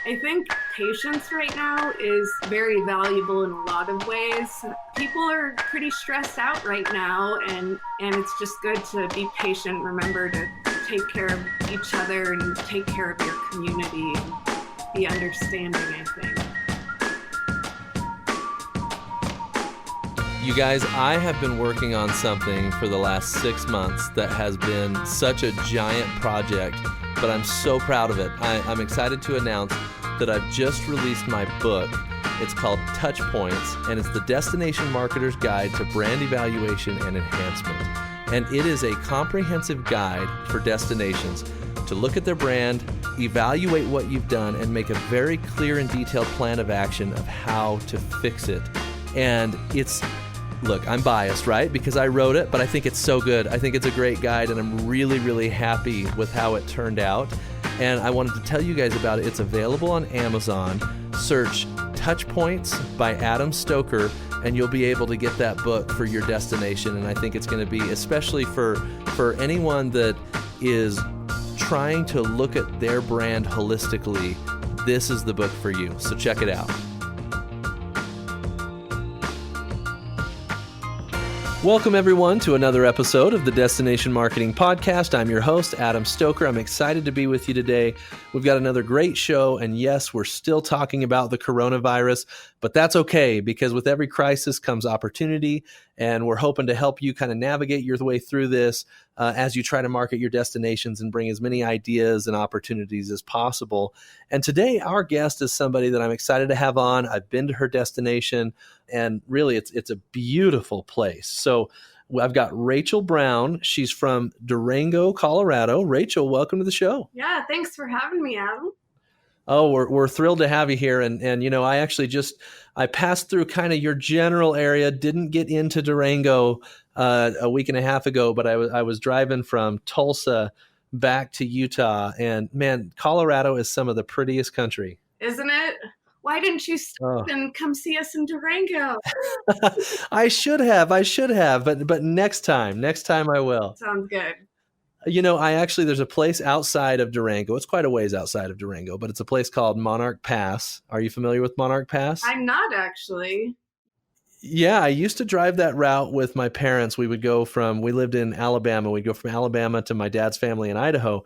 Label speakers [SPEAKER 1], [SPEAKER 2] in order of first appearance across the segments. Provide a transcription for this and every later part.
[SPEAKER 1] I think patience right now is very valuable in a lot of ways. People are pretty stressed out right now, and it's just good to be patient. Remember to take care of each other and take care of your community and be understanding, I think.
[SPEAKER 2] You guys, I have been working on something for the last 6 months that has been such a giant project, but I'm so proud of it. I'm excited to announce that I've just released my book. It's called Touch Points, and it's the Destination Marketer's Guide to Brand Evaluation and Enhancement. And it is a comprehensive guide for destinations to look at their brand, evaluate what you've done, and make a very clear and detailed plan of action of how to fix it. And look, I'm biased, right? Because I wrote it, but I think it's so good. I think it's a great guide, and I'm really, really happy with how it turned out. And I wanted to tell you guys about it. It's available on Amazon. Search Touch Points by Adam Stoker, and you'll be able to get that book for your destination. And I think it's going to be, especially for anyone that is trying to look at their brand holistically, this is the book for you. So check it out. Welcome, everyone, to another episode of the Destination Marketing Podcast. I'm your host, Adam Stoker. I'm excited to be with you today. We've got another great show, and yes, we're still talking about the coronavirus, but that's okay, because with every crisis comes opportunity, and we're hoping to help you kind of navigate your way through this as you try to market your destinations and bring as many ideas and opportunities as possible. And today, our guest is somebody that I'm excited to have on. I've been to her destination, and really, it's a beautiful place. So I've got Rachel Brown. She's from Durango, Colorado. Rachel, welcome to the show.
[SPEAKER 1] Yeah, thanks for having me, Adam.
[SPEAKER 2] Oh, we're thrilled to have you here. And you know, I passed through kind of your general area, didn't get into Durango a week and a half ago, but I was driving from Tulsa back to Utah, and man, Colorado is some of the prettiest country.
[SPEAKER 1] Isn't it? Why didn't you stop and come see us in Durango?
[SPEAKER 2] I should have, but next time I will.
[SPEAKER 1] Sounds good.
[SPEAKER 2] You know, there's a place outside of Durango. It's quite a ways outside of Durango, but it's a place called Monarch Pass. Are you familiar with Monarch Pass?
[SPEAKER 1] I'm not, actually.
[SPEAKER 2] Yeah, I used to drive that route with my parents. We lived in Alabama. We'd go from Alabama to my dad's family in Idaho,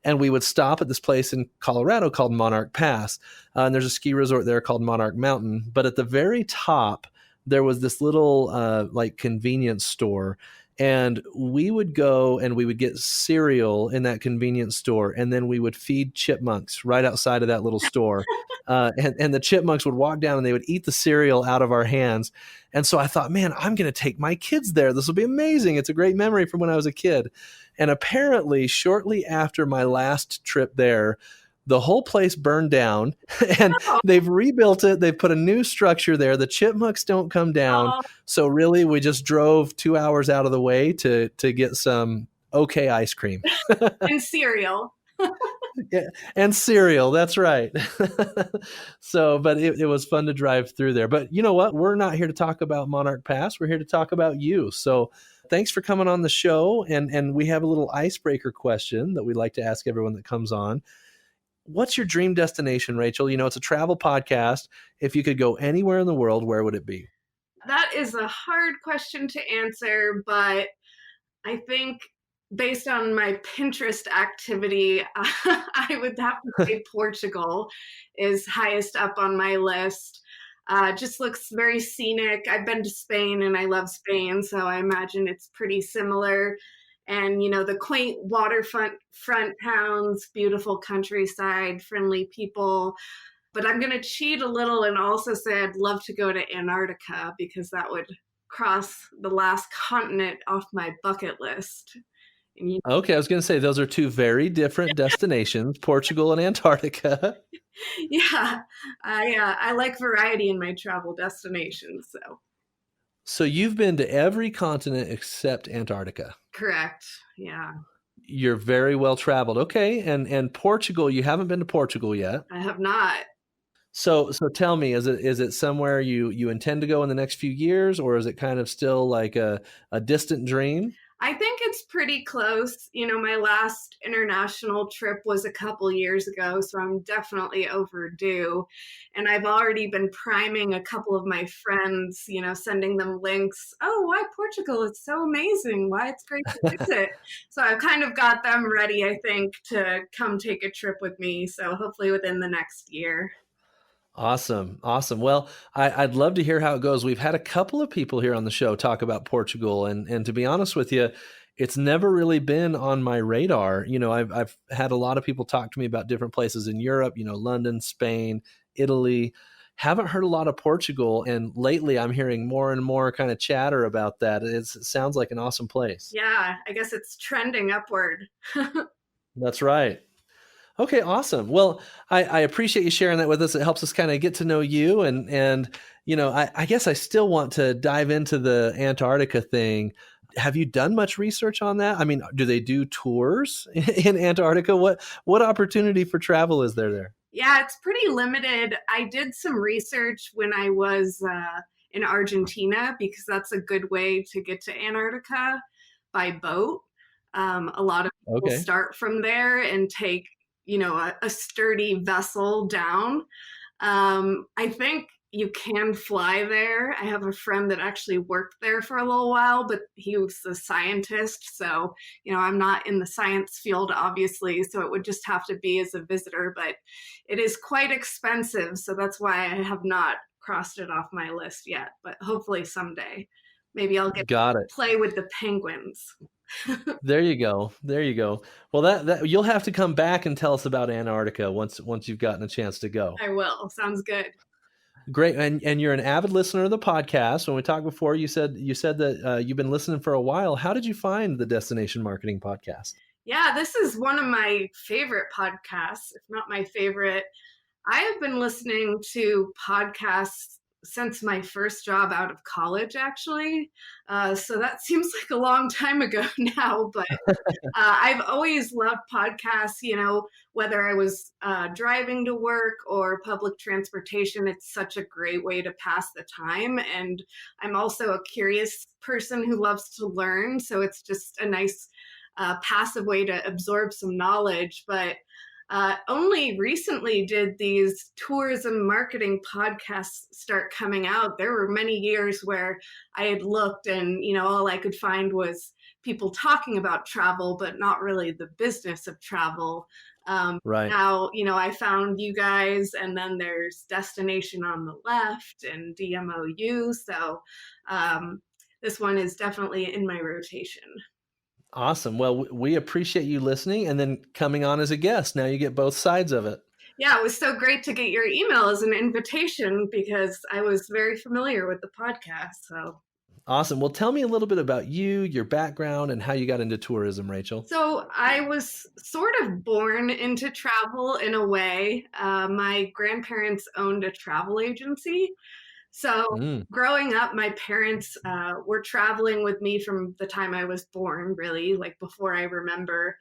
[SPEAKER 2] and we would stop at this place in Colorado called Monarch Pass. And there's a ski resort there called Monarch Mountain. But at the very top, there was this little convenience store. And we would go and we would get cereal in that convenience store, and then we would feed chipmunks right outside of that little store. And the chipmunks would walk down and they would eat the cereal out of our hands. And so I thought, man, I'm going to take my kids there. This will be amazing. It's a great memory from when I was a kid. And apparently, shortly after my last trip there, the whole place burned down, and they've rebuilt it. They've put a new structure there. The chipmunks don't come down. So really, we just drove 2 hours out of the way to get some okay ice cream.
[SPEAKER 1] And cereal.
[SPEAKER 2] Yeah, and cereal. That's right. But it was fun to drive through there. But you know what? We're not here to talk about Monarch Pass. We're here to talk about you. So thanks for coming on the show. And we have a little icebreaker question that we'd like to ask everyone that comes on. What's your dream destination, Rachel? You know, it's a travel podcast. If you could go anywhere in the world, where would it be?
[SPEAKER 1] That is a hard question to answer, but I think based on my Pinterest activity, I would have to say Portugal is highest up on my list. Just looks very scenic. I've been to Spain and I love Spain, so I imagine it's pretty similar. And, you know, the quaint waterfront towns, beautiful countryside, friendly people. But I'm going to cheat a little and also say I'd love to go to Antarctica, because that would cross the last continent off my bucket list.
[SPEAKER 2] Okay, I was going to say those are two very different destinations, Portugal and Antarctica.
[SPEAKER 1] Yeah, I like variety in my travel destinations.
[SPEAKER 2] So you've been to every continent except Antarctica.
[SPEAKER 1] Correct. Yeah.
[SPEAKER 2] You're very well traveled. Okay. And Portugal, you haven't been to Portugal yet.
[SPEAKER 1] I have not.
[SPEAKER 2] So tell me, is it somewhere you intend to go in the next few years, or is it kind of still like a distant dream?
[SPEAKER 1] I think it's pretty close. My last international trip was a couple years ago, so I'm definitely overdue. And I've already been priming a couple of my friends, sending them links. Oh, why Portugal? It's so amazing. Why it's great to visit. So I've kind of got them ready, I think, to come take a trip with me. So hopefully within the next year.
[SPEAKER 2] Awesome. Awesome. Well, I'd love to hear how it goes. We've had a couple of people here on the show talk about Portugal, and to be honest with you, it's never really been on my radar. I've had a lot of people talk to me about different places in Europe, London, Spain, Italy. Haven't heard a lot of Portugal, and lately I'm hearing more and more kind of chatter about that. It sounds like an awesome place.
[SPEAKER 1] Yeah, I guess it's trending upward.
[SPEAKER 2] That's right. Okay, awesome. Well, I appreciate you sharing that with us. It helps us kind of get to know you, and I guess I still want to dive into the Antarctica thing. Have you done much research on that? I mean, do they do tours in Antarctica? What opportunity for travel is there?
[SPEAKER 1] Yeah, it's pretty limited. I did some research when I was in Argentina because that's a good way to get to Antarctica by boat. A lot of people
[SPEAKER 2] Okay.
[SPEAKER 1] start from there and take, a sturdy vessel down. I think you can fly there. I have a friend that actually worked there for a little while, but he was a scientist. So, I'm not in the science field, obviously. So it would just have to be as a visitor, but it is quite expensive. So that's why I have not crossed it off my list yet. But hopefully someday, maybe I'll get
[SPEAKER 2] Got
[SPEAKER 1] to
[SPEAKER 2] it.
[SPEAKER 1] play with the penguins.
[SPEAKER 2] There you go. There you go. Well, that you'll have to come back and tell us about Antarctica once you've gotten a chance to go.
[SPEAKER 1] I will. Sounds good.
[SPEAKER 2] Great, and you're an avid listener of the podcast. When we talked before, you said that you've been listening for a while. How did you find the Destination Marketing Podcast?
[SPEAKER 1] Yeah, this is one of my favorite podcasts, if not my favorite. I have been listening to podcasts since my first job out of college, actually. So that seems like a long time ago now, but I've always loved podcasts, whether I was driving to work or public transportation. It's such a great way to pass the time. And I'm also a curious person who loves to learn. So it's just a nice passive way to absorb some knowledge. But only recently did these tourism marketing podcasts start coming out. There were many years where I had looked and, all I could find was people talking about travel, but not really the business of travel.
[SPEAKER 2] Right.
[SPEAKER 1] Now, I found you guys, and then there's Destination on the Left and DMOU. So this one is definitely in my rotation.
[SPEAKER 2] Awesome. Well, we appreciate you listening and then coming on as a guest. Now you get both sides of it.
[SPEAKER 1] Yeah, it was so great to get your email as an invitation because I was very familiar with the podcast. So
[SPEAKER 2] Awesome. Well, tell me a little bit about you, your background, and how you got into tourism, Rachel.
[SPEAKER 1] So I was sort of born into travel in a way. My grandparents owned a travel agency. So
[SPEAKER 2] Mm,
[SPEAKER 1] growing up, my parents were traveling with me from the time I was born, really, like before I remember.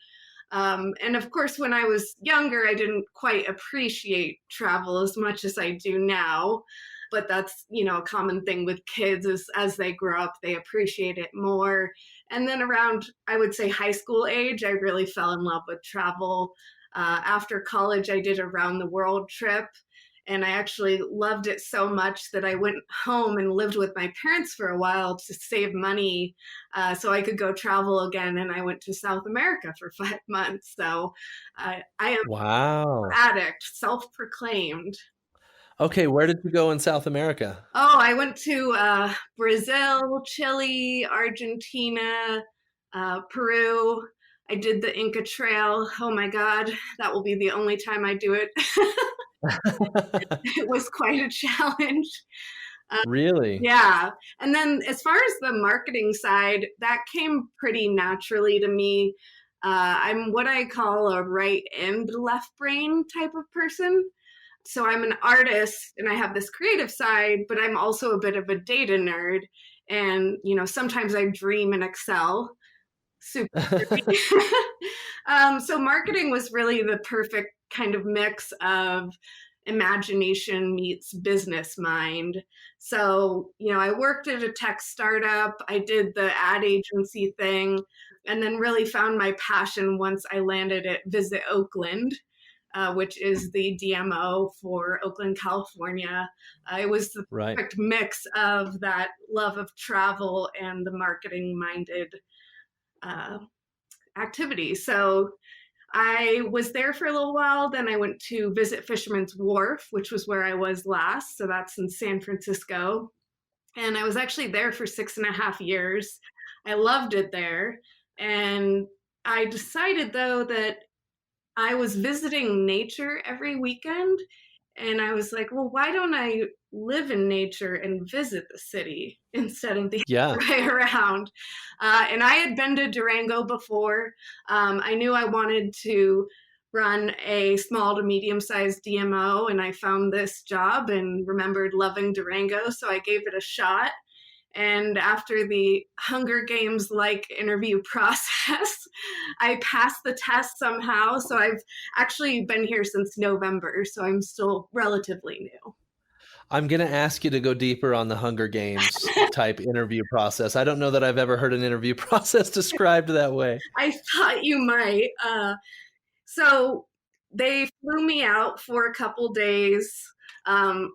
[SPEAKER 1] And of course, when I was younger, I didn't quite appreciate travel as much as I do now. But that's, a common thing with kids is as they grow up, they appreciate it more. And then around, I would say, high school age, I really fell in love with travel. After college, I did a round the world trip. And I actually loved it so much that I went home and lived with my parents for a while to save money so I could go travel again. And I went to South America for 5 months. So I am
[SPEAKER 2] wow.
[SPEAKER 1] an addict, self proclaimed.
[SPEAKER 2] Okay, where did you go in South America?
[SPEAKER 1] Oh, I went to Brazil, Chile, Argentina, Peru. I did the Inca Trail. Oh my God, that will be the only time I do it. It was quite a challenge.
[SPEAKER 2] Really?
[SPEAKER 1] Yeah. And then as far as the marketing side, that came pretty naturally to me. I'm what I call a right and left brain type of person. So I'm an artist and I have this creative side, but I'm also a bit of a data nerd. And, sometimes I dream in Excel. Super. So marketing was really the perfect kind of mix of imagination meets business mind. So, I worked at a tech startup, I did the ad agency thing, and then really found my passion once I landed at Visit Oakland, which is the DMO for Oakland, California. It was the
[SPEAKER 2] Right.
[SPEAKER 1] perfect mix of that love of travel and the marketing minded uh, activity. So I was there for a little while. Then I went to visit Fisherman's Wharf, which was where I was last. So that's in San Francisco. And I was actually there for 6.5 years. I loved it there. And I decided, though, that I was visiting nature every weekend. And I was like, well, why don't I live in nature and visit the city instead of the
[SPEAKER 2] Yeah.
[SPEAKER 1] other way around? And I had been to Durango before. I knew I wanted to run a small to medium sized DMO, and I found this job and remembered loving Durango. So I gave it a shot. And after the Hunger Games like interview process, I passed the test somehow. So I've actually been here since November. So I'm still relatively new.
[SPEAKER 2] I'm going to ask you to go deeper on the Hunger Games type interview process. I don't know that I've ever heard an interview process described that way.
[SPEAKER 1] I thought you might. So they flew me out for a couple days.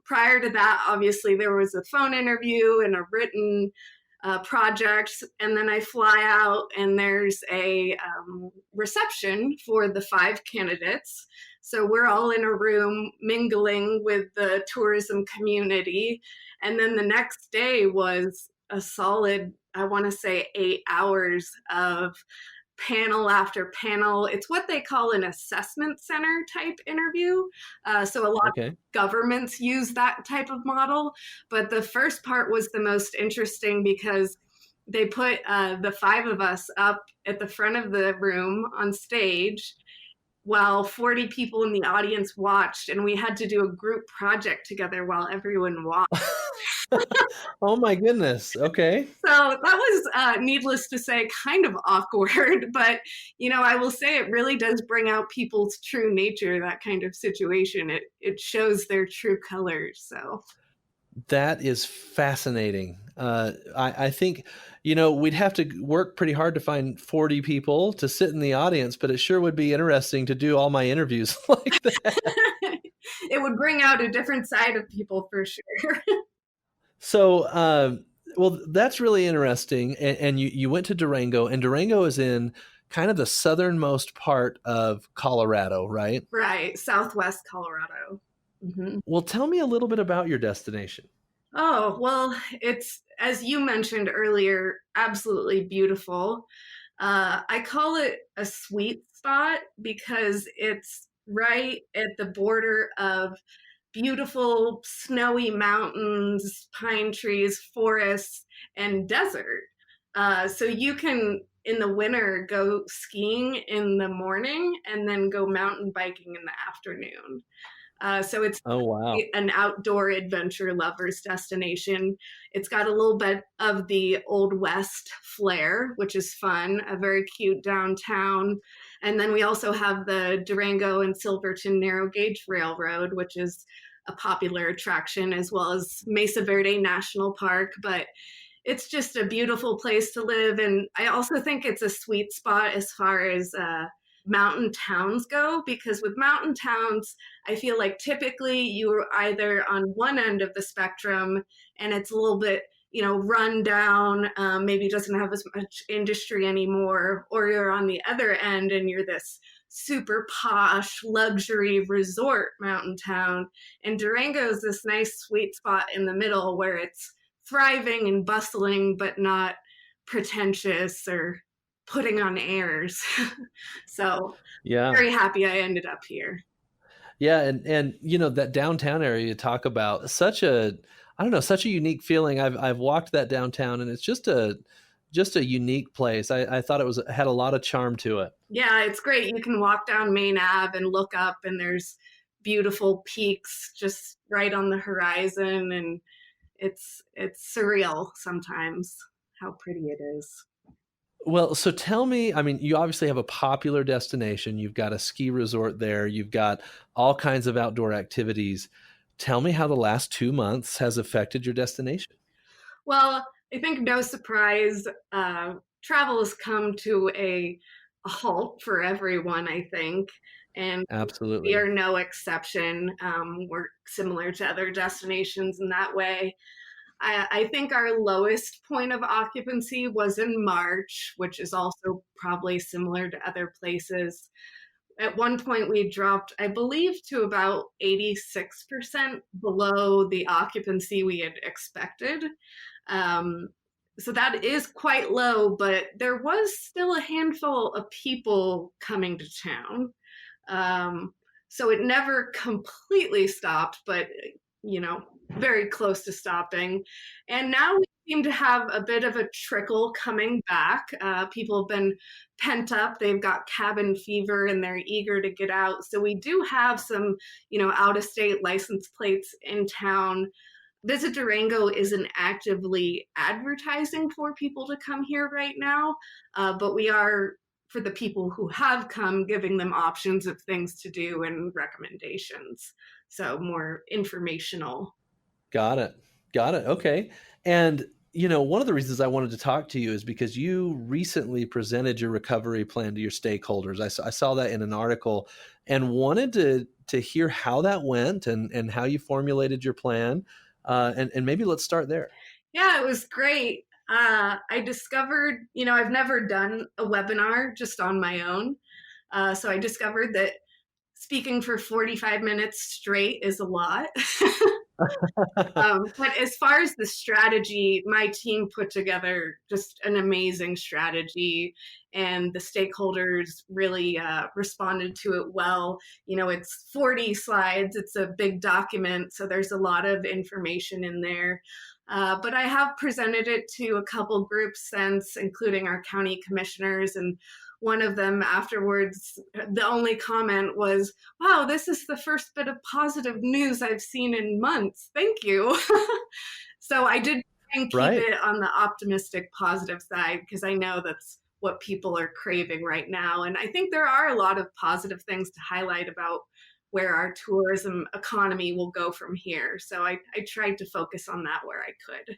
[SPEAKER 1] Prior to that, obviously, there was a phone interview and a written project. And then I fly out, and there's a reception for the 5 candidates. So we're all in a room mingling with the tourism community. And then the next day was a solid, I want to say, 8 hours of panel after panel. It's what they call an assessment center type interview. So a lot of
[SPEAKER 2] Okay.
[SPEAKER 1] governments use that type of model. But the first part was the most interesting because they put the 5 of us up at the front of the room on stage while 40 people in the audience watched, and we had to do a group project together while everyone watched.
[SPEAKER 2] Oh my goodness. Okay.
[SPEAKER 1] So that was, needless to say, kind of awkward. But, I will say it really does bring out people's true nature, that kind of situation. It shows their true colors. So,
[SPEAKER 2] That is fascinating. I think, we'd have to work pretty hard to find 40 people to sit in the audience, but it sure would be interesting to do all my interviews like that.
[SPEAKER 1] it would bring out a different side of people for sure.
[SPEAKER 2] So, well, that's really interesting. And you went to Durango, and Durango is in kind of the southernmost part of Colorado, right?
[SPEAKER 1] Right. Southwest Colorado. Hmm.
[SPEAKER 2] Well, tell me a little bit about your destination.
[SPEAKER 1] Oh, well, it's, as you mentioned earlier, absolutely beautiful. I call it a sweet spot because it's right at the border of beautiful snowy mountains, pine trees, forests, and desert. So you can, in the winter, go skiing in the morning and then go mountain biking in the afternoon. So it's
[SPEAKER 2] Oh, wow.
[SPEAKER 1] an outdoor adventure lover's destination. It's got a little bit of the Old West flair, which is fun, a very cute downtown. And then we also have the Durango and Silverton Narrow Gauge Railroad, which is a popular attraction, as well as Mesa Verde National Park. But it's just a beautiful place to live. And I also think it's a sweet spot as far as mountain towns go, because with mountain towns, I feel like typically you're either on one end of the spectrum and it's a little bit, run down, maybe doesn't have as much industry anymore, or you're on the other end and you're this super posh luxury resort mountain town. And Durango is this nice sweet spot in the middle where it's thriving and bustling, but not pretentious or putting on airs. So
[SPEAKER 2] Yeah.
[SPEAKER 1] very happy I ended up here.
[SPEAKER 2] Yeah, and that downtown area you talk about, I don't know, such a unique feeling. I've walked that downtown, and it's just a unique place. I thought had a lot of charm to it.
[SPEAKER 1] Yeah, it's great. You can walk down Main Ave and look up, and there's beautiful peaks just right on the horizon, and it's surreal sometimes how pretty it is.
[SPEAKER 2] Well, so tell me, I mean, you obviously have a popular destination. You've got a ski resort there. You've got all kinds of outdoor activities. Tell me how the last 2 months has affected your destination.
[SPEAKER 1] Well, I think no surprise, travel has come to a halt for everyone, I think, and we
[SPEAKER 2] Absolutely.
[SPEAKER 1] are no exception. We're similar to other destinations in that way. I think our lowest point of occupancy was in March, which is also probably similar to other places. At one point, we dropped, I believe, to about 86% below the occupancy we had expected. Um, so that is quite low, but there was still a handful of people coming to town. Um, so it never completely stopped, but you know, very close to stopping. And now we seem to have a bit of a trickle coming back. People have been pent up, they've got cabin fever and they're eager to get out. So we do have some, out of state license plates in town. Visit Durango isn't actively advertising for people to come here right now, but we are, for the people who have come, giving them options of things to do and recommendations. So more informational.
[SPEAKER 2] Got it. Got it. Okay. And, one of the reasons I wanted to talk to you is because you recently presented your recovery plan to your stakeholders. I saw that in an article and wanted to hear how that went and how you formulated your plan. And maybe let's start there.
[SPEAKER 1] Yeah, it was great. I discovered, I've never done a webinar just on my own. So I discovered that speaking for 45 minutes straight is a lot. But as far as the strategy, my team put together just an amazing strategy, and the stakeholders really responded to it well. It's 40 slides, it's a big document, so there's a lot of information in there. But I have presented it to a couple groups since, including our county commissioners, and one of them afterwards, the only comment was, wow, this is the first bit of positive news I've seen in months. Thank you. So I did try and keep
[SPEAKER 2] Right.
[SPEAKER 1] it on the optimistic, positive side because I know that's what people are craving right now. And I think there are a lot of positive things to highlight about where our tourism economy will go from here. So I tried to focus on that where I could.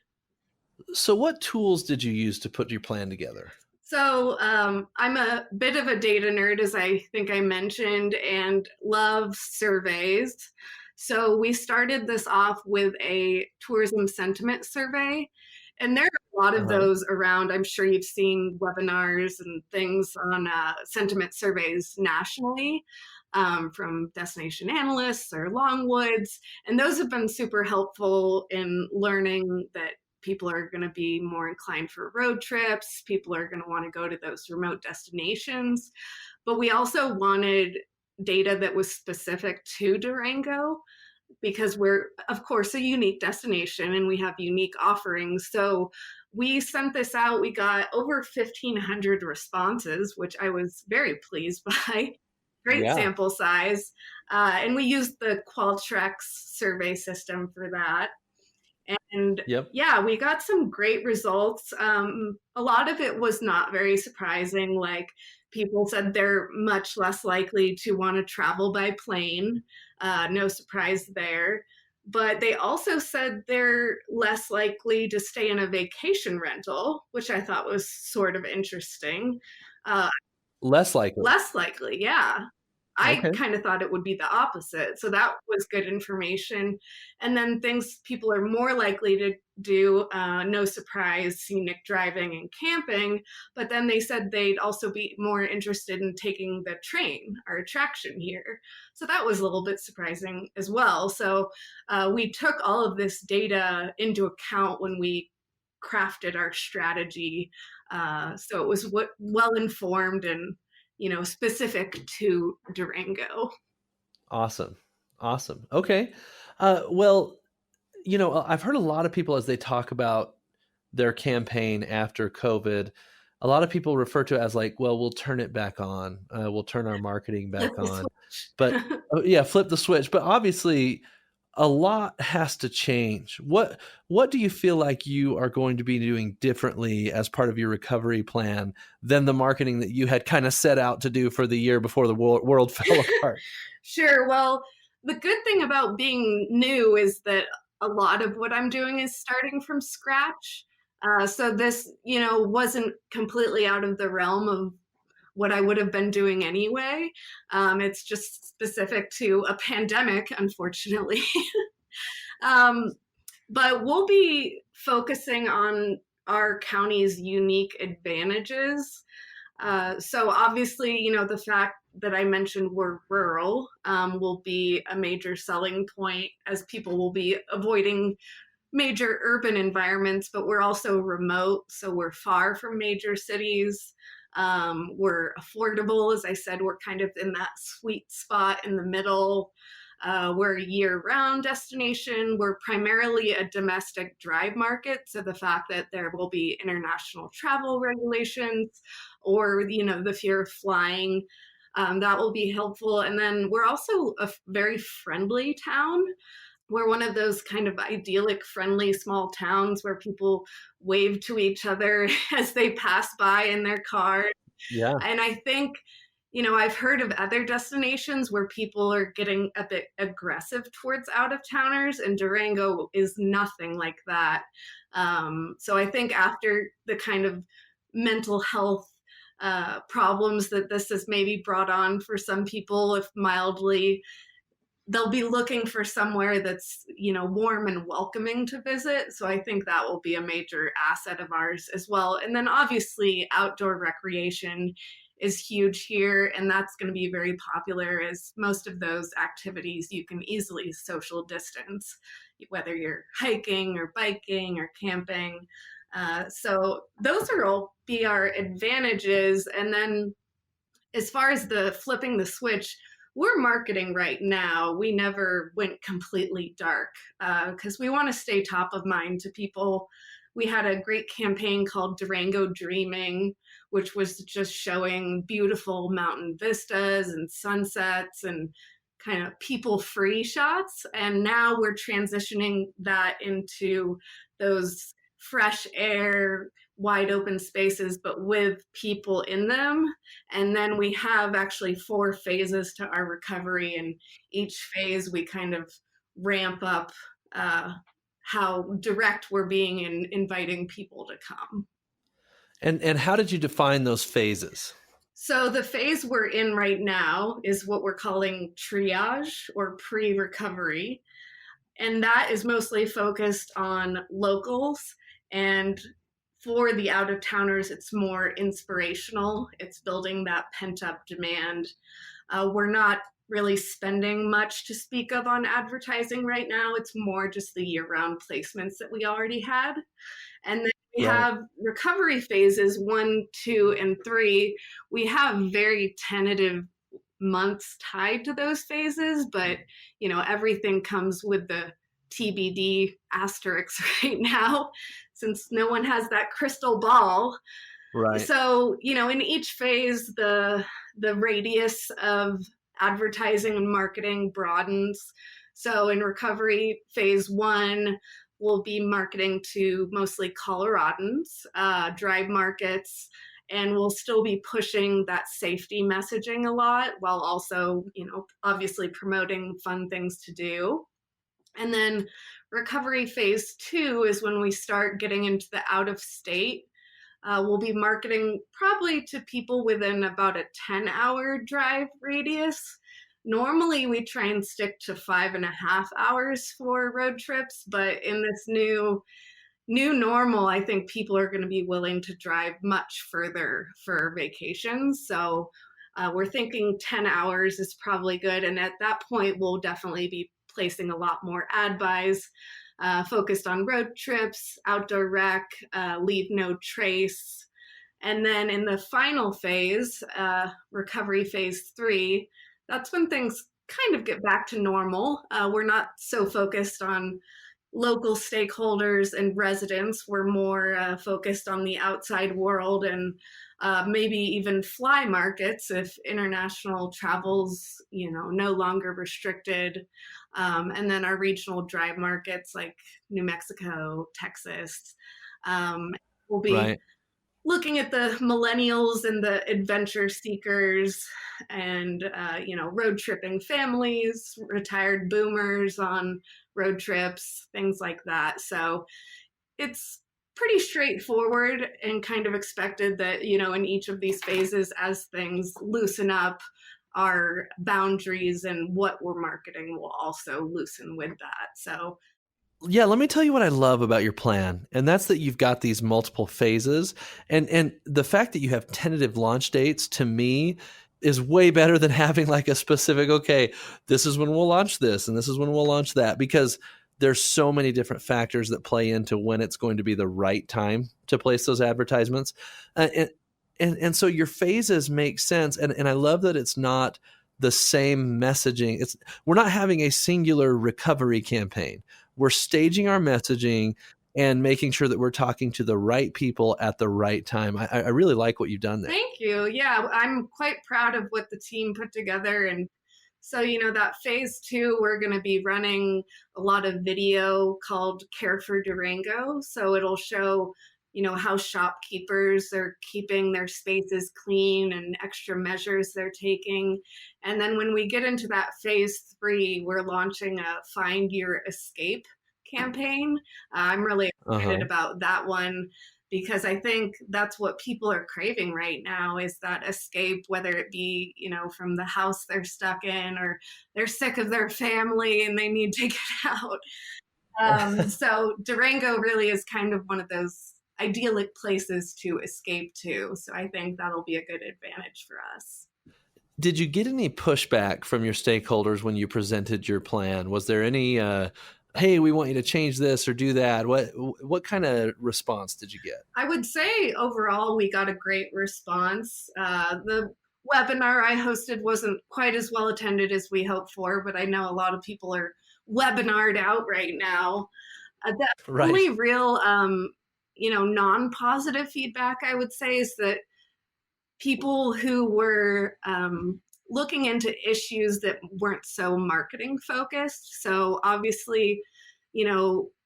[SPEAKER 2] So what tools did you use to put your plan together?
[SPEAKER 1] So I'm a bit of a data nerd, as I think I mentioned, and love surveys. So we started this off with a tourism sentiment survey. And there are a lot of
[SPEAKER 2] Uh-huh.
[SPEAKER 1] those around. I'm sure you've seen webinars and things on sentiment surveys nationally, from destination analysts or Longwoods. And those have been super helpful in learning that people are going to be more inclined for road trips. People are going to want to go to those remote destinations. But we also wanted data that was specific to Durango because we're, of course, a unique destination and we have unique offerings. So we sent this out. We got over 1,500 responses, which I was very pleased by. Great
[SPEAKER 2] Yeah.
[SPEAKER 1] sample size. And we used the Qualtrics survey system for that. And
[SPEAKER 2] Yep.
[SPEAKER 1] yeah, we got some great results. A lot of it was not very surprising. Like people said they're much less likely to want to travel by plane. No surprise there. But they also said they're less likely to stay in a vacation rental, which I thought was sort of interesting. Uh,
[SPEAKER 2] Less likely.
[SPEAKER 1] Less likely, yeah. I
[SPEAKER 2] Okay.
[SPEAKER 1] kind of thought it would be the opposite. So that was good information. And then things people are more likely to do, no surprise, scenic driving and camping. But then they said they'd also be more interested in taking the train, our attraction here. So that was a little bit surprising as well. So we took all of this data into account when we crafted our strategy. So it was well informed and specific to Durango.
[SPEAKER 2] Awesome. Awesome. Okay. Well, I've heard a lot of people as they talk about their campaign after COVID, a lot of people refer to it as like, well, we'll turn it back on. We'll turn our marketing
[SPEAKER 1] Flip
[SPEAKER 2] back
[SPEAKER 1] the
[SPEAKER 2] on.
[SPEAKER 1] switch.
[SPEAKER 2] But oh, yeah, flip the switch. But obviously, a lot has to change. What do you feel like you are going to be doing differently as part of your recovery plan than the marketing that you had kind of set out to do for the year before the world fell apart?
[SPEAKER 1] Sure. Well, the good thing about being new is that a lot of what I'm doing is starting from scratch. So this, wasn't completely out of the realm of what I would have been doing anyway. It's just specific to a pandemic, unfortunately. um, but we'll be focusing on our county's unique advantages. So obviously, the fact that I mentioned we're rural will be a major selling point as people will be avoiding major urban environments, but we're also remote, so we're far from major cities. We're affordable. As I said, we're kind of in that sweet spot in the middle. We're a year-round destination. We're primarily a domestic drive market, so the fact that there will be international travel regulations or the fear of flying, that will be helpful. And then we're also a very friendly town. We're one of those kind of idyllic, friendly small towns where people wave to each other as they pass by in their car.
[SPEAKER 2] Yeah.
[SPEAKER 1] And I think, I've heard of other destinations where people are getting a bit aggressive towards out of towners, and Durango is nothing like that. So I think after the kind of mental health problems that this has maybe brought on for some people, if mildly, they'll be looking for somewhere that's warm and welcoming to visit. So I think that will be a major asset of ours as well. And then obviously outdoor recreation is huge here, and that's going to be very popular, as most of those activities you can easily social distance, whether you're hiking or biking or camping. So those are all be our advantages. And then as far as the flipping the switch, we're marketing right now. We never went completely dark because we want to stay top of mind to people. We had a great campaign called Durango Dreaming, which was just showing beautiful mountain vistas and sunsets and kind of people free shots. And now we're transitioning that into those fresh air, wide open spaces, but with people in them. And then we have actually 4 phases to our recovery. And each phase we kind of ramp up how direct we're being in inviting people to come.
[SPEAKER 2] And how did you define those phases?
[SPEAKER 1] So the phase we're in right now is what we're calling triage or pre-recovery. And that is mostly focused on locals. And for the out of towners, it's more inspirational. It's building that pent up demand. We're not really spending much to speak of on advertising right now. It's more just the year round placements that we already had. And then we
[SPEAKER 2] Right.
[SPEAKER 1] have recovery phases 1, 2, and 3. We have very tentative months tied to those phases, but everything comes with the TBD asterisks right now, since no one has that crystal ball.
[SPEAKER 2] Right.
[SPEAKER 1] So, in each phase, the radius of advertising and marketing broadens. So in recovery phase 1, we'll be marketing to mostly Coloradans, drive markets, and we'll still be pushing that safety messaging a lot while also, obviously promoting fun things to do. And then recovery phase 2 is when we start getting into the out of state. We'll be marketing probably to people within about a 10-hour drive radius. Normally, we try and stick to 5.5 hours for road trips, but in this new normal, I think people are going to be willing to drive much further for vacations. So we're thinking 10 hours is probably good. And at that point, we'll definitely be placing a lot more ad buys focused on road trips, outdoor rec, leave no trace. And then in the final phase, recovery phase 3, that's when things kind of get back to normal. We're not so focused on local stakeholders and residents. We're more focused on the outside world and maybe even fly markets if international travel's, no longer restricted. And then our regional dry markets like New Mexico, Texas. Um, we'll be
[SPEAKER 2] Right.
[SPEAKER 1] looking at the millennials and the adventure seekers and, road tripping families, retired boomers on road trips, things like that. So it's pretty straightforward and kind of expected that, in each of these phases, as things loosen up, our boundaries and what we're marketing will also loosen with that. So,
[SPEAKER 2] Yeah, let me tell you what I love about your plan, and that's that you've got these multiple phases, and the fact that you have tentative launch dates to me is way better than having like a specific, okay, this is when we'll launch this and this is when we'll launch that, because there's so many different factors that play into when it's going to be the right time to place those advertisements. And so your phases make sense, and I love that it's not the same messaging. We're not having a singular recovery campaign. We're staging our messaging and making sure that we're talking to the right people at the right time. I really like what you've done there.
[SPEAKER 1] thank you. Yeah, I'm quite proud of what the team put together. And so, that phase two, we're going to be running a lot of video called Care for Durango. So it'll show, how shopkeepers are keeping their spaces clean and extra measures they're taking. And then when we get into that phase three, we're launching a Find Your Escape campaign. I'm really excited
[SPEAKER 2] Uh-huh.
[SPEAKER 1] about that one because I think that's what people are craving right now is that escape, whether it be, from the house they're stuck in or they're sick of their family and they need to get out. So Durango really is kind of one of those idyllic places to escape to. So I think that'll be a good advantage for us.
[SPEAKER 2] Did you get any pushback from your stakeholders when you presented your plan? Was there any hey, we want you to change this or do that? What kind of response did you get?
[SPEAKER 1] I would say overall we got a great response. The webinar I hosted wasn't quite as well attended as we hoped for, but I know a lot of people are webinared out right now. The
[SPEAKER 2] Right.
[SPEAKER 1] only real, non-positive feedback I would say is that people who were looking into issues that weren't so marketing focused. So obviously,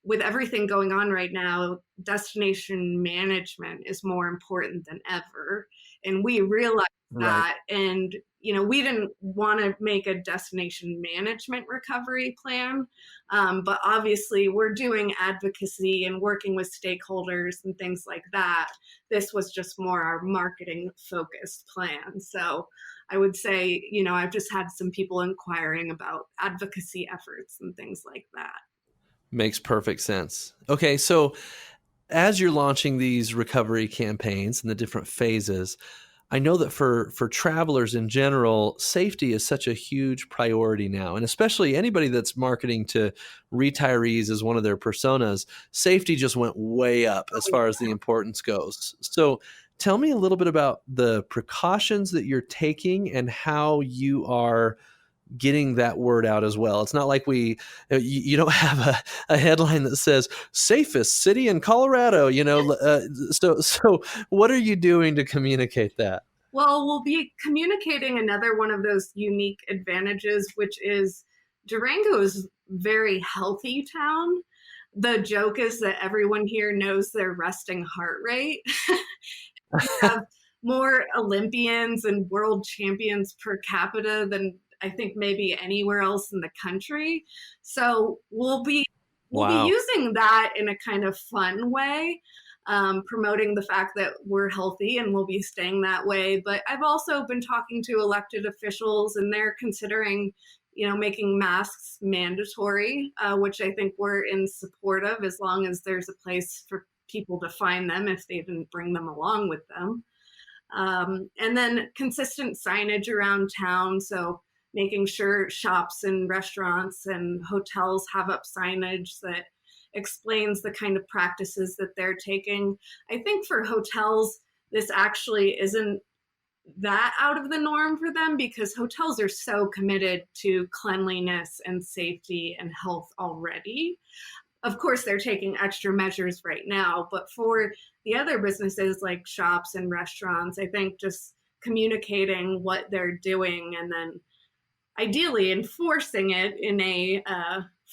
[SPEAKER 1] with everything going on right now, destination management is more important than ever. And we realize
[SPEAKER 2] Right.
[SPEAKER 1] that. And, we didn't want to make a destination management recovery plan. But obviously, we're doing advocacy and working with stakeholders and things like that. This was just more our marketing focused plan. So I would say, I've just had some people inquiring about advocacy efforts and things like that.
[SPEAKER 2] Makes perfect sense. Okay, so as you're launching these recovery campaigns and the different phases, I know that for travelers in general, safety is such a huge priority now, and especially anybody that's marketing to retirees as one of their personas, safety just went way up as far as the importance goes. So, tell me a little bit about the precautions that you're taking and how you are getting that word out as well. It's not like you don't have a headline that says safest city in Colorado, so what are you doing to communicate that?
[SPEAKER 1] Well, we'll be communicating another one of those unique advantages, which is Durango is very healthy town. The joke is that everyone here knows their resting heart rate. We have more Olympians and world champions per capita than I think maybe anywhere else in the country. So we'll be
[SPEAKER 2] Wow.
[SPEAKER 1] using that in a kind of fun way, promoting the fact that we're healthy and we'll be staying that way. But I've also been talking to elected officials, and they're considering, making masks mandatory, which I think we're in support of as long as there's a place for people to find them if they didn't bring them along with them. And then consistent signage around town. So making sure shops and restaurants and hotels have up signage that explains the kind of practices that they're taking. I think for hotels, this actually isn't that out of the norm for them because hotels are so committed to cleanliness and safety and health already. of course, they're taking extra measures right now, but for the other businesses like shops and restaurants, I think just communicating what they're doing and then ideally enforcing it in a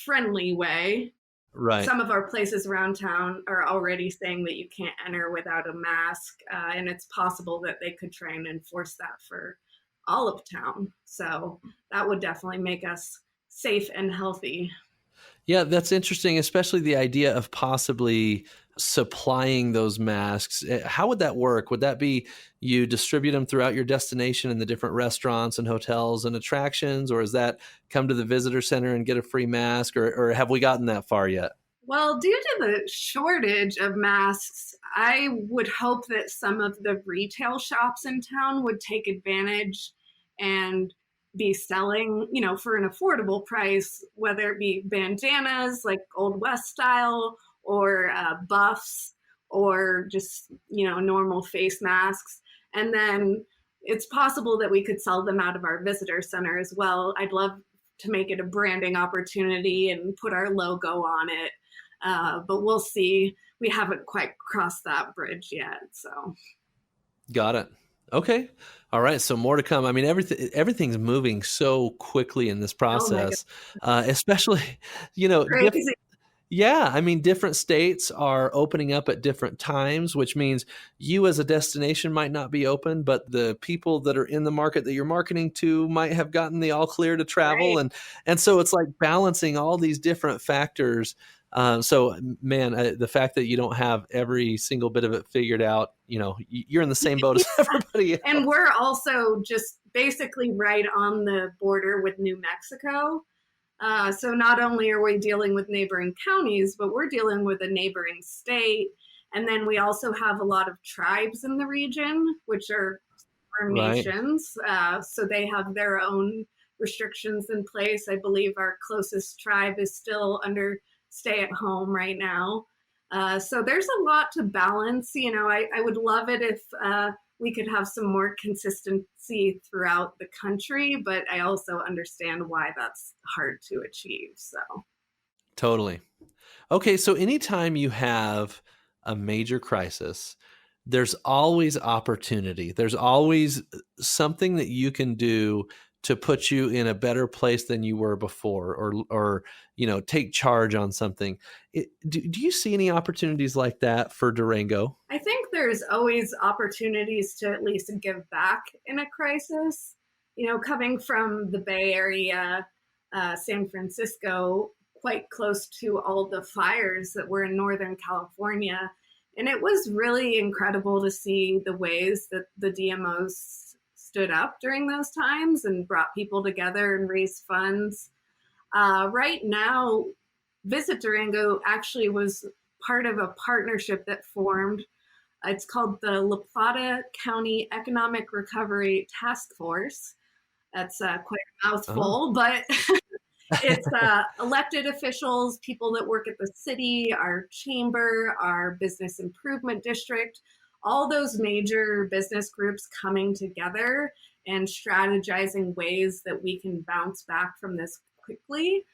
[SPEAKER 1] friendly way.
[SPEAKER 2] Right.
[SPEAKER 1] Some of our places around town are already saying that you can't enter without a mask, and it's possible that they could try and enforce that for all of town. So that would definitely make us safe and healthy.
[SPEAKER 2] Yeah, that's interesting, especially the idea of possibly supplying those masks. How would that work? Would that be you distribute them throughout your destination in the different restaurants and hotels and attractions, or is that come to the visitor center and get a free mask, or have we gotten that far yet?
[SPEAKER 1] Well, due to the shortage of masks, I would hope that some of the retail shops in town would take advantage and be selling, for an affordable price, whether it be bandanas like Old West style or buffs or just, normal face masks. And then it's possible that we could sell them out of our visitor center as well. I'd love to make it a branding opportunity and put our logo on it, but we'll see. We haven't quite crossed that bridge yet. So
[SPEAKER 2] Got it. Okay. All right. So more to come. I mean, everything's moving so quickly in this
[SPEAKER 1] oh my god,
[SPEAKER 2] process, especially, you know,
[SPEAKER 1] crazy.
[SPEAKER 2] yeah, I mean, different states are opening up at different times, which means you as a destination might not be open, but the people that are in the market that you're marketing to might have gotten the all clear to travel,
[SPEAKER 1] Right.
[SPEAKER 2] and so it's like balancing all these different factors. So, man, the fact that you don't have every single bit of it figured out, you're in the same boat as everybody
[SPEAKER 1] And
[SPEAKER 2] else.
[SPEAKER 1] we're also just basically right on the border with New Mexico. So not only are we dealing with neighboring counties, but we're dealing with a neighboring state. And then we also have a lot of tribes in the region, which are our
[SPEAKER 2] Right.
[SPEAKER 1] nations. So they have their own restrictions in place. I believe our closest tribe is still under stay at home right now. So there's a lot to balance. I would love it if we could have some more consistency throughout the country, but I also understand why that's hard to achieve. So,
[SPEAKER 2] Totally. Okay, so anytime you have a major crisis, there's always opportunity. There's always something that you can do to put you in a better place than you were before, or take charge on something. Do you see any opportunities like that for Durango?
[SPEAKER 1] I think there's always opportunities to at least give back in a crisis. Coming from the Bay Area, San Francisco, quite close to all the fires that were in Northern California. And it was really incredible to see the ways that the DMOs stood up during those times and brought people together and raised funds. Right now, Visit Durango actually was part of a partnership that formed. It's called the La Plata County Economic Recovery Task Force. That's quite a
[SPEAKER 2] Oh,
[SPEAKER 1] mouthful, but it's elected officials, people that work at the city, our chamber, our business improvement district, all those major business groups coming together and strategizing ways that we can bounce back from this quickly.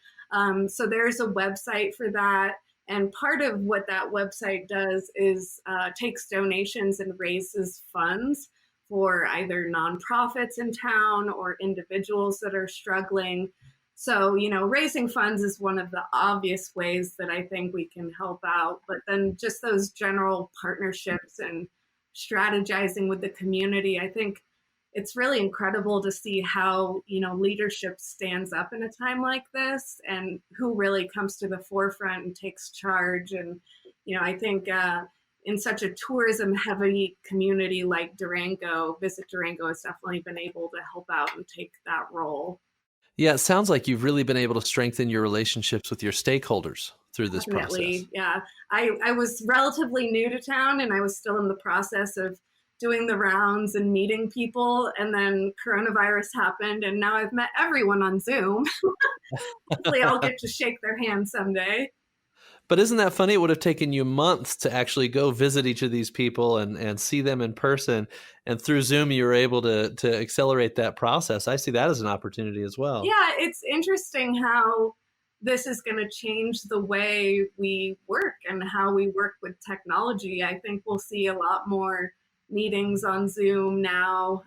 [SPEAKER 1] So there's a website for that. And part of what that website does is takes donations and raises funds for either nonprofits in town or individuals that are struggling. So, raising funds is one of the obvious ways that I think we can help out. But then just those general partnerships and strategizing with the community, I think it's really incredible to see how, leadership stands up in a time like this and who really comes to the forefront and takes charge. And, I think in such a tourism heavy community like Durango, Visit Durango has definitely been able to help out and take that role.
[SPEAKER 2] yeah. It sounds like you've really been able to strengthen your relationships with your stakeholders through this process.
[SPEAKER 1] Definitely. Yeah. I was relatively new to town and I was still in the process of doing the rounds and meeting people. And then coronavirus happened and now I've met everyone on Zoom. Hopefully I'll get to shake their hand someday.
[SPEAKER 2] But isn't that funny? It would have taken you months to actually go visit each of these people and see them in person. And through Zoom, you were able to accelerate that process. I see that as an opportunity as well.
[SPEAKER 1] Yeah, it's interesting how this is going to change the way we work and how we work with technology. I think we'll see a lot more meetings on Zoom now.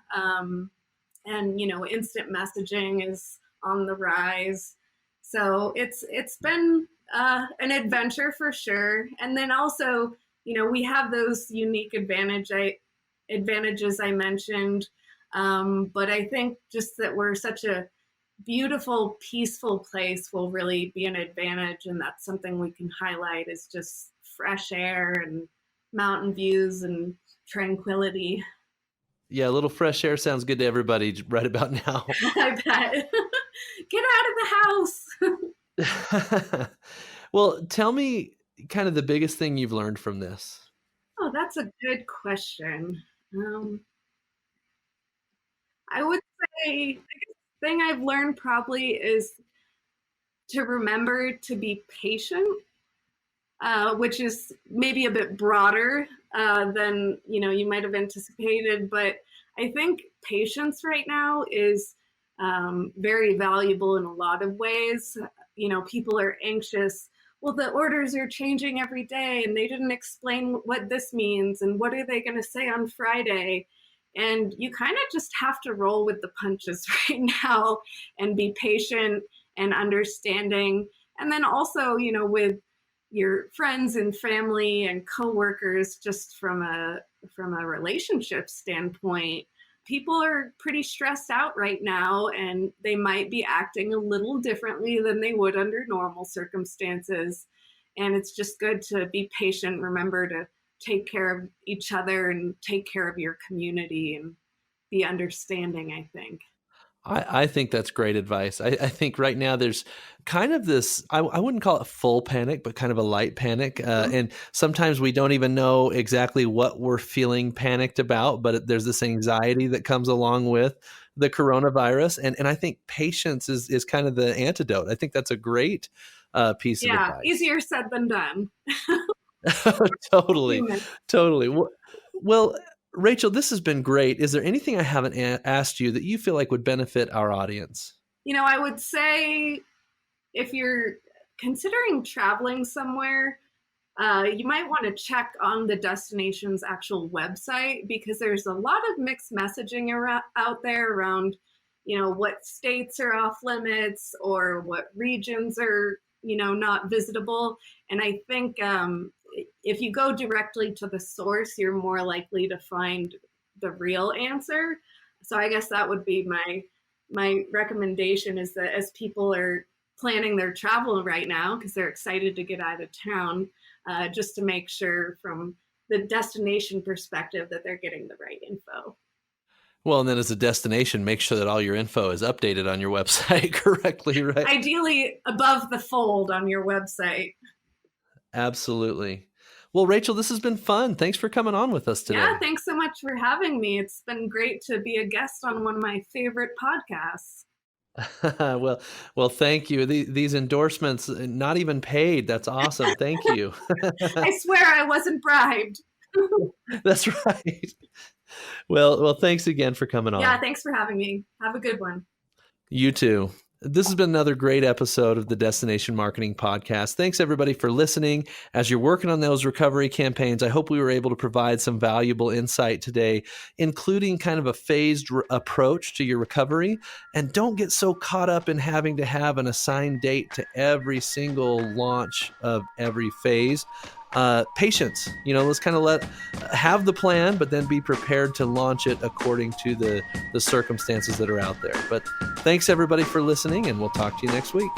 [SPEAKER 1] And, instant messaging is on the rise. So it's been an adventure for sure. And then also, we have those unique advantages I mentioned. But I think just that we're such a beautiful, peaceful place will really be an advantage. And that's something we can highlight is just fresh air and mountain views and tranquility.
[SPEAKER 2] Yeah, a little fresh air sounds good to everybody right about now.
[SPEAKER 1] I bet. Get out of the house.
[SPEAKER 2] Well, tell me kind of the biggest thing you've learned from this.
[SPEAKER 1] Oh, that's a good question. I would say the biggest thing I've learned probably is to remember to be patient, which is maybe a bit broader than you might have anticipated. But I think patience right now is very valuable in a lot of ways. People are anxious. Well, the orders are changing every day, and they didn't explain what this means, and what are they going to say on Friday? And you kind of just have to roll with the punches right now and be patient and understanding. And then also, with your friends and family and coworkers, just from a relationship standpoint, people are pretty stressed out right now, and they might be acting a little differently than they would under normal circumstances. And it's just good to be patient, remember to take care of each other and take care of your community and be understanding, I think.
[SPEAKER 2] I think that's great advice. I think right now there's kind of this, I wouldn't call it full panic, but kind of a light panic. And sometimes we don't even know exactly what we're feeling panicked about, but there's this anxiety that comes along with the coronavirus. And I think patience is kind of the antidote. I think that's a great piece of advice.
[SPEAKER 1] Yeah, easier said than done.
[SPEAKER 2] Totally. Well, Rachel, this has been great. Is there anything I haven't asked you that you feel like would benefit our audience?
[SPEAKER 1] I would say if you're considering traveling somewhere, you might want to check on the destination's actual website, because there's a lot of mixed messaging out there around, what states are off limits or what regions are, not visitable. And I think if you go directly to the source, you're more likely to find the real answer. So I guess that would be my recommendation, is that as people are planning their travel right now, because they're excited to get out of town, just to make sure from the destination perspective that they're getting the right info.
[SPEAKER 2] Well, and then as a destination, make sure that all your info is updated on your website correctly, right?
[SPEAKER 1] Ideally above the fold on your website.
[SPEAKER 2] Absolutely. Well, Rachel, this has been fun. Thanks for coming on with us today.
[SPEAKER 1] Yeah, thanks so much for having me. It's been great to be a guest on one of my favorite podcasts.
[SPEAKER 2] Well, thank you. These endorsements, not even paid. That's awesome. Thank you.
[SPEAKER 1] I swear I wasn't bribed.
[SPEAKER 2] That's right. Well, thanks again for coming on.
[SPEAKER 1] Yeah, thanks for having me. Have a good one.
[SPEAKER 2] You too. This has been another great episode of the Destination Marketing Podcast. Thanks, everybody, for listening. As you're working on those recovery campaigns, I hope we were able to provide some valuable insight today, including kind of a phased approach to your recovery. And don't get so caught up in having to have an assigned date to every single launch of every phase. Patience, let's kind of have the plan, but then be prepared to launch it according to the circumstances that are out there. But thanks everybody for listening, and we'll talk to you next week.